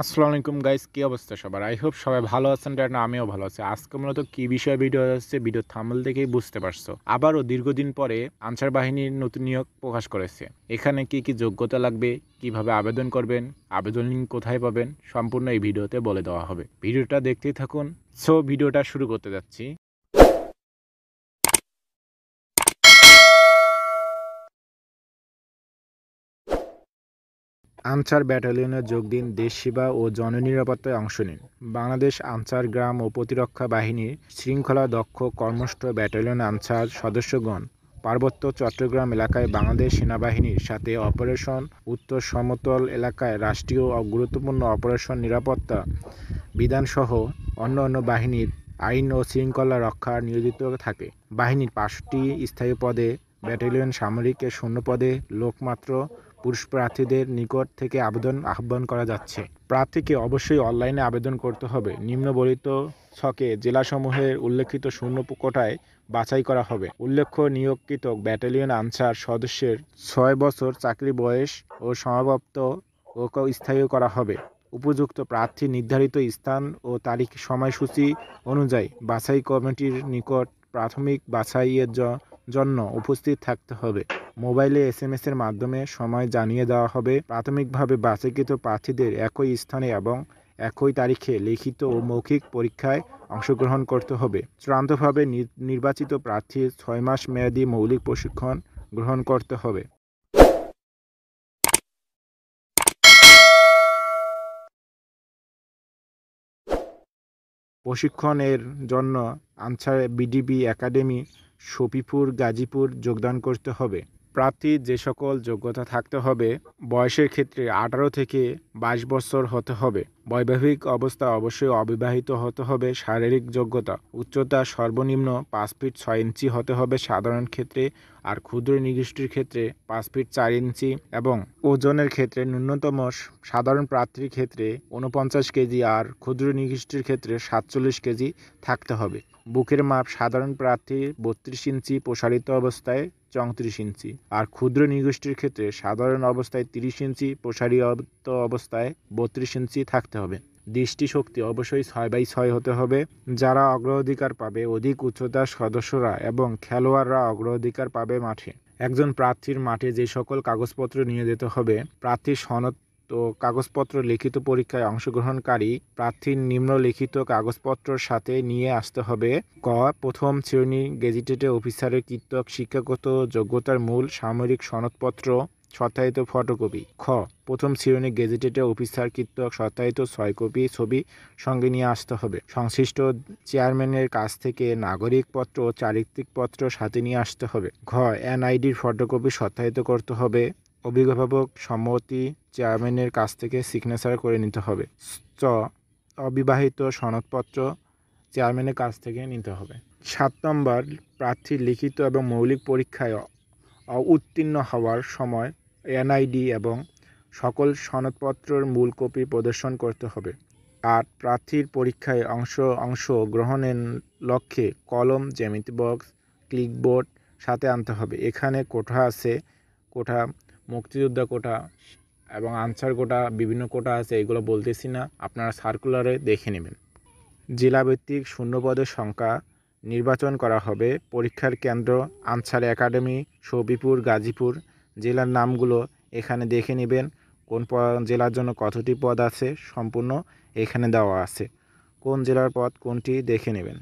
আসসালামু আলাইকুম গাইস, কি অবস্থা সবার? আই হোপ সবাই ভালো আছেন। আমিও ভালো আছি। আজকে মূলত কি বিষয়ে ভিডিও হচ্ছে, ভিডিও থাম্বনেল দেখেই বুঝতে পারছো। আবারও দীর্ঘদিন পরে আনসার বাহিনীর নতুন নিয়োগ প্রকাশ করেছে। এখানে কি কি যোগ্যতা লাগবে, কিভাবে আবেদন করবেন, আবেদন লিঙ্ক কোথায় পাবেন, সম্পূর্ণ এই ভিডিওতে বলে দেওয়া হবে। ভিডিওটা দেখতেই থাকুন। সো ভিডিওটা শুরু করতে যাচ্ছি। আনসার ব্যাটালিয়নে যোগ দিন, দেশ সেবা ও জননিরাপত্তায় অংশ নিন। বাংলাদেশ আনসার গ্রাম ও প্রতিরক্ষা বাহিনীর শৃঙ্খলা দক্ষ কর্মঠ ব্যাটালিয়ন আনসার সদস্যগণ পার্বত্য চট্টগ্রাম এলাকায় বাংলাদেশ সেনাবাহিনীর সাথে অপারেশন উত্তর সমতল এলাকায় রাষ্ট্রীয় ও গুরুত্বপূর্ণ অপারেশন নিরাপত্তা বিধানসহ অন্যান্য বাহিনীর আইন ও শৃঙ্খলা রক্ষায় নিয়োজিত থাকে। বাহিনীর ৫টি স্থায়ী পদে ব্যাটালিয়ন সামরিক শূন্য পদে লোকমাত্র পুরুষ প্রার্থীদের নিকট থেকে আবেদন আহ্বান করা যাচ্ছে। প্রার্থীকে অবশ্যই অনলাইনে আবেদন করতে হবে। নিম্নবর্ণিত ছকে জেলাসমূহের উল্লেখিত শূন্য কোটায় বাছাই করা হবে। উল্লেখ্য, নিয়োগকৃত ব্যাটালিয়ন আনসার সদস্যের ৬ বছর চাকরি বয়স ও সমাপ্ত ও স্থায়ী করা হবে। উপযুক্ত প্রার্থী নির্ধারিত স্থান ও তারিখ সময়সূচি অনুযায়ী বাছাই কমিটির নিকট প্রাথমিক বাছাইয়ের জন্য উপস্থিত থাকতে হবে। মোবাইলে SMS এর মাধ্যমে সময় জানিয়ে দেওয়া হবে। প্রাথমিকভাবে বাছাইকৃত প্রার্থীদের একই স্থানে এবং একই তারিখে লিখিত ও মৌখিক পরীক্ষায় অংশগ্রহণ করতে হবে। চূড়ান্তভাবে নির্বাচিত প্রার্থীর ৬ মাস মেয়াদী মৌলিক প্রশিক্ষণ গ্রহণ করতে হবে। প্রশিক্ষণের জন্য answer BDB academy Shafipur Gazipur যোগদান করতে হবে। প্রার্থীর যে সকল যোগ্যতা থাকতে হবে: বয়সের ক্ষেত্রে ১৮ থেকে ২২ বছর হতে হবে। বৈবাহিক অবস্থা অবশ্যই অবিবাহিত হতে হবে। শারীরিক যোগ্যতা: উচ্চতা সর্বনিম্ন ৫ ফিট ৬ ইঞ্চি হতে হবে সাধারণ ক্ষেত্রে, আর ক্ষুদ্র নৃগোষ্ঠীর ক্ষেত্রে ৫ ফিট ৪ ইঞ্চি, এবং ওজনের ক্ষেত্রে ন্যূনতম সাধারণ প্রার্থীর ক্ষেত্রে ৪৯ কেজি আর ক্ষুদ্র নৃগোষ্ঠীর ক্ষেত্রে ৪৭ কেজি থাকতে হবে। বুকের মাপ: সাধারণ প্রার্থী ৩২ ইঞ্চি, প্রসারিত অবস্থায় ৩৪ ইঞ্চি, আর ক্ষুদ্র নৃগোষ্ঠীর ক্ষেত্রে সাধারণ অবস্থায় ৩০ ইঞ্চি, প্রসারিত অবস্থায় ৩২ ইঞ্চি থাকতে হবে। দৃষ্টিশক্তি অবশ্যই ৬/৬ হতে হবে। যারা অগ্রাধিকার পাবে: অধিক উচ্চতার সদস্যরা এবং খেলোয়াড়রা অগ্রাধিকার পাবে মাঠে। একজন প্রার্থীর মাঠে যে সকল কাগজপত্র নিয়ে যেতে হবে: প্রার্থীর সনদ ও কাগজপত্র, লিখিত পরীক্ষায় অংশগ্রহণকারী প্রার্থীর নিম্নলিখিত কাগজপত্র সাথে নিয়ে আসতে হবে। ক. প্রথম শ্রেণী গেজেটেড অফিসারের কৃতক শিক্ষাগত যোগ্যতার মূল সামরিক সনদপত্র সত্যায়িত ফটোকপি। খ. প্রথম শ্রেণী গেজেটেড অফিসার কৃতক সত্যায়িত ৬ কপি ছবি সঙ্গে নিয়ে আসতে হবে। সংশ্লিষ্ট চেয়ারম্যানের কাছ থেকে নাগরিকপত্র ও চারিত্রিকপত্র সাথে নিয়ে আসতে হবে। ঘ. NIDর ফটোকপি সত্যায়িত করতে হবে। অভিভাবক সম্মতি চেয়ারম্যানের কাছ থেকে সিগনেচার করে নিতে হবে। চ. অবিবাহিত সনদপত্র চেয়ারম্যানের কাছ থেকে নিতে হবে। ৭ নম্বর, প্রার্থীর লিখিত এবং মৌলিক পরীক্ষায় উত্তীর্ণ হওয়ার সময় NID এবং সকল সনদপত্রের মূল কপি প্রদর্শন করতে হবে। ৮. প্রার্থীর পরীক্ষায় অংশ গ্রহণের লক্ষ্যে কলম, জ্যামিতি বক্স, ক্লিপবোর্ড সাথে আনতে হবে। এখানে কোটা আছে, কোটা মুক্তিযোদ্ধা কোটা এবং আনসার কোটা, বিভিন্ন কোটা আছে, এগুলো বলতেছি না, আপনারা সার্কুলারে দেখে নেবেন। জেলাভিত্তিক শূন্যপদের সংখ্যা নির্বাচন করা হবে। পরীক্ষার কেন্দ্র: আনসার একাডেমি শফিপুর গাজীপুর। জেলার নামগুলো এখানে দেখে নেবেন। কোন জেলার জন্য কতটি পদ আছে সম্পূর্ণ এখানে দেওয়া আছে। কোন জেলার পদ কোনটি দেখে নেবেন।